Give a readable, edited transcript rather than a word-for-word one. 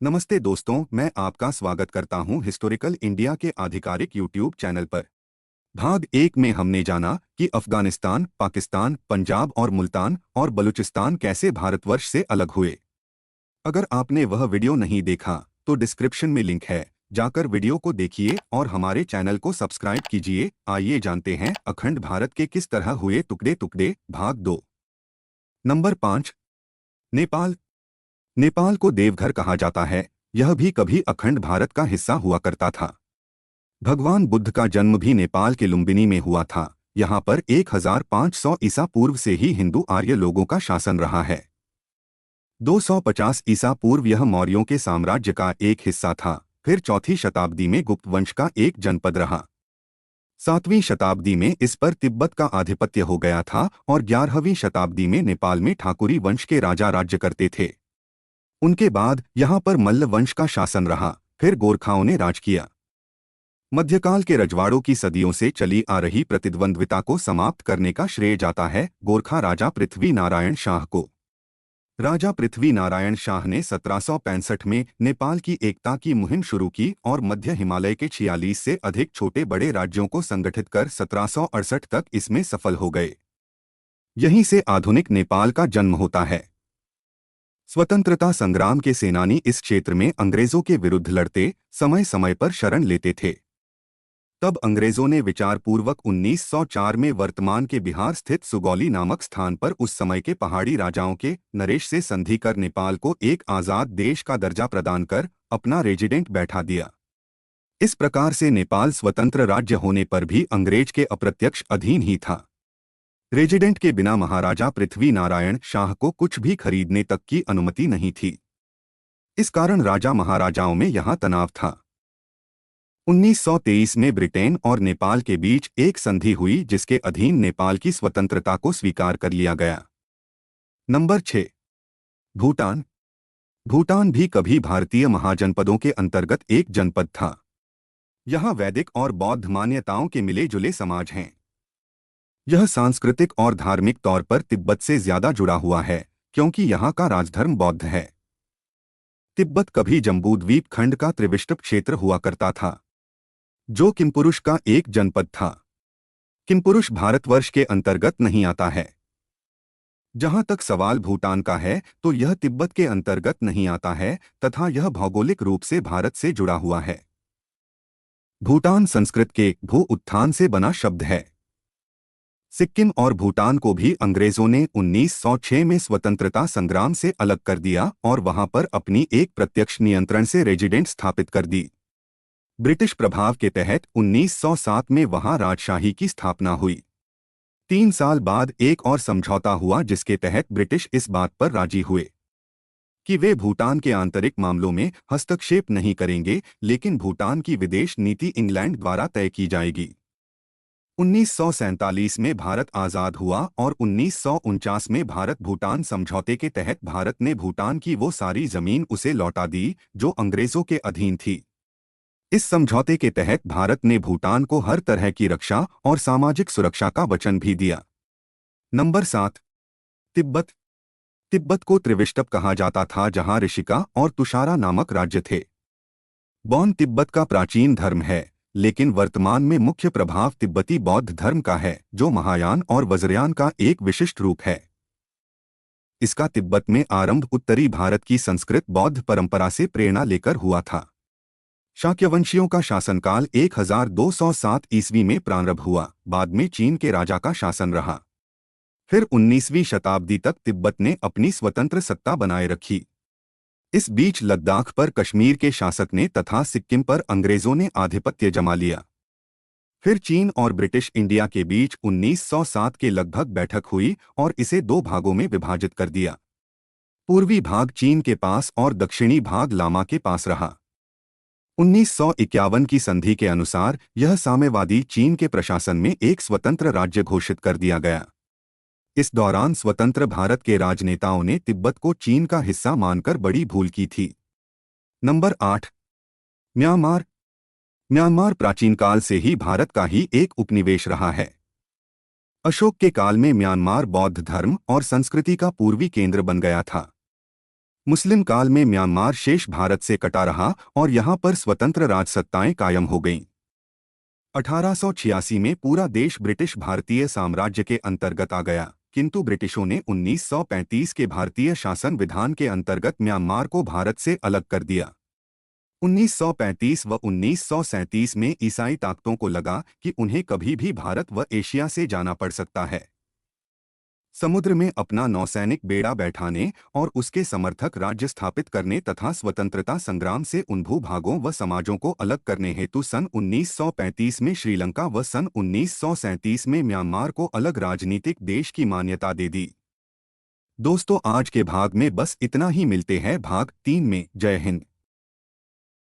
नमस्ते दोस्तों, मैं आपका स्वागत करता हूं हिस्टोरिकल इंडिया के आधिकारिक यूट्यूब चैनल पर। भाग एक में हमने जाना कि अफगानिस्तान, पाकिस्तान, पंजाब और मुल्तान और बलूचिस्तान कैसे भारतवर्ष से अलग हुए। अगर आपने वह वीडियो नहीं देखा तो डिस्क्रिप्शन में लिंक है, जाकर वीडियो को देखिए और हमारे चैनल को सब्सक्राइब कीजिए। आइए जानते हैं अखंड भारत के किस तरह हुए टुकड़े टुकड़े। भाग दो। नंबर 5। नेपाल। नेपाल को देवघर कहा जाता है। यह भी कभी अखंड भारत का हिस्सा हुआ करता था। भगवान बुद्ध का जन्म भी नेपाल के लुम्बिनी में हुआ था। यहाँ पर 1500 ईसा पूर्व से ही हिंदू आर्य लोगों का शासन रहा है। 250 ईसा पूर्व यह मौर्यों के साम्राज्य का एक हिस्सा था। फिर चौथी शताब्दी में गुप्त वंश का एक जनपद रहा। 7वीं शताब्दी में इस पर तिब्बत का आधिपत्य हो गया था और 11वीं शताब्दी में नेपाल में ठाकुरी वंश के राजा राज्य करते थे। उनके बाद यहाँ पर मल्ल वंश का शासन रहा। फिर गोरखाओं ने राज किया। मध्यकाल के रजवाड़ों की सदियों से चली आ रही प्रतिद्वंद्विता को समाप्त करने का श्रेय जाता है गोरखा राजा पृथ्वी नारायण शाह को। राजा पृथ्वी नारायण शाह ने 1765 में नेपाल की एकता की मुहिम शुरू की और मध्य हिमालय के 46 से अधिक छोटे बड़े राज्यों को संगठित कर 1768 तक इसमें सफल हो गए। यहीं से आधुनिक नेपाल का जन्म होता है। स्वतंत्रता संग्राम के सेनानी इस क्षेत्र में अंग्रेजों के विरुद्ध लड़ते समय समय पर शरण लेते थे। तब अंग्रेजों ने विचारपूर्वक 1904 में वर्तमान के बिहार स्थित सुगौली नामक स्थान पर उस समय के पहाड़ी राजाओं के नरेश से संधि कर नेपाल को एक आजाद देश का दर्जा प्रदान कर अपना रेजिडेंट बैठा दिया। इस प्रकार से नेपाल स्वतंत्र राज्य होने पर भी अंग्रेज के अप्रत्यक्ष अधीन ही था। रेजिडेंट के बिना महाराजा पृथ्वी नारायण शाह को कुछ भी खरीदने तक की अनुमति नहीं थी। इस कारण राजा महाराजाओं में यहाँ तनाव था। 1923 में ब्रिटेन और नेपाल के बीच एक संधि हुई जिसके अधीन नेपाल की स्वतंत्रता को स्वीकार कर लिया गया। नंबर 6। भूटान। भूटान भी कभी भारतीय महाजनपदों के अंतर्गत एक जनपद था। यहाँ वैदिक और बौद्ध मान्यताओं के मिले जुले समाज हैं। यह सांस्कृतिक और धार्मिक तौर पर तिब्बत से ज्यादा जुड़ा हुआ है क्योंकि यहाँ का राजधर्म बौद्ध है। तिब्बत कभी जम्बूद्वीप खंड का त्रिविष्टप क्षेत्र हुआ करता था, जो किमपुरुष का एक जनपद था। किमपुरुष भारतवर्ष के अंतर्गत नहीं आता है। जहां तक सवाल भूटान का है तो यह तिब्बत के अंतर्गत नहीं आता है तथा यह भौगोलिक रूप से भारत से जुड़ा हुआ है। भूटान संस्कृत के भू उत्थान से बना शब्द है। सिक्किम और भूटान को भी अंग्रेजों ने 1906 में स्वतंत्रता संग्राम से अलग कर दिया और वहां पर अपनी एक प्रत्यक्ष नियंत्रण से रेजिडेंट स्थापित कर दी। ब्रिटिश प्रभाव के तहत 1907 में वहां राजशाही की स्थापना हुई। 3 साल बाद एक और समझौता हुआ जिसके तहत ब्रिटिश इस बात पर राजी हुए कि वे भूटान के आंतरिक मामलों में हस्तक्षेप नहीं करेंगे, लेकिन भूटान की विदेश नीति इंग्लैंड द्वारा तय की जाएगी। 1947 में भारत आज़ाद हुआ और 1949 में भारत भूटान समझौते के तहत भारत ने भूटान की वो सारी जमीन उसे लौटा दी जो अंग्रेजों के अधीन थी। इस समझौते के तहत भारत ने भूटान को हर तरह की रक्षा और सामाजिक सुरक्षा का वचन भी दिया। नंबर 7। तिब्बत। तिब्बत को त्रिविष्टप कहा जाता था जहां ऋषिका और तुषारा नामक राज्य थे। बौन तिब्बत का प्राचीन धर्म है, लेकिन वर्तमान में मुख्य प्रभाव तिब्बती बौद्ध धर्म का है जो महायान और वज्रयान का एक विशिष्ट रूप है। इसका तिब्बत में आरंभ उत्तरी भारत की संस्कृत बौद्ध परंपरा से प्रेरणा लेकर हुआ था। शाक्यवंशियों का शासनकाल 1207 ईस्वी में प्रारंभ हुआ, बाद में चीन के राजा का शासन रहा। फिर 19वीं शताब्दी तक तिब्बत ने अपनी स्वतंत्र सत्ता बनाए रखी। इस बीच लद्दाख पर कश्मीर के शासक ने तथा सिक्किम पर अंग्रेजों ने आधिपत्य जमा लिया। फिर चीन और ब्रिटिश इंडिया के बीच 1907 के लगभग बैठक हुई और इसे 2 भागों में विभाजित कर दिया। पूर्वी भाग चीन के पास और दक्षिणी भाग लामा के पास रहा। 1951 की संधि के अनुसार यह साम्यवादी चीन के प्रशासन में एक स्वतंत्र राज्य घोषित कर दिया गया। इस दौरान स्वतंत्र भारत के राजनेताओं ने तिब्बत को चीन का हिस्सा मानकर बड़ी भूल की थी। नंबर 8। म्यांमार। म्यांमार प्राचीन काल से ही भारत का ही एक उपनिवेश रहा है। अशोक के काल में म्यांमार बौद्ध धर्म और संस्कृति का पूर्वी केंद्र बन गया था। मुस्लिम काल में म्यांमार शेष भारत से कटा रहा और यहाँ पर स्वतंत्र राजसत्ताएं कायम हो गईं। 1886 में पूरा देश ब्रिटिश भारतीय साम्राज्य के अंतर्गत आ गया, किंतु ब्रिटिशों ने 1935 के भारतीय शासन विधान के अंतर्गत म्यांमार को भारत से अलग कर दिया। 1935 व 1937 में ईसाई ताकतों को लगा कि उन्हें कभी भी भारत व एशिया से जाना पड़ सकता है। समुद्र में अपना नौसैनिक बेड़ा बैठाने और उसके समर्थक राज्य स्थापित करने तथा स्वतंत्रता संग्राम से उन भूभागों व समाजों को अलग करने हेतु सन 1935 में श्रीलंका व सन 1937 में म्यांमार को अलग राजनीतिक देश की मान्यता दे दी। दोस्तों, आज के भाग में बस इतना ही। मिलते हैं भाग 3 में। जय हिंद।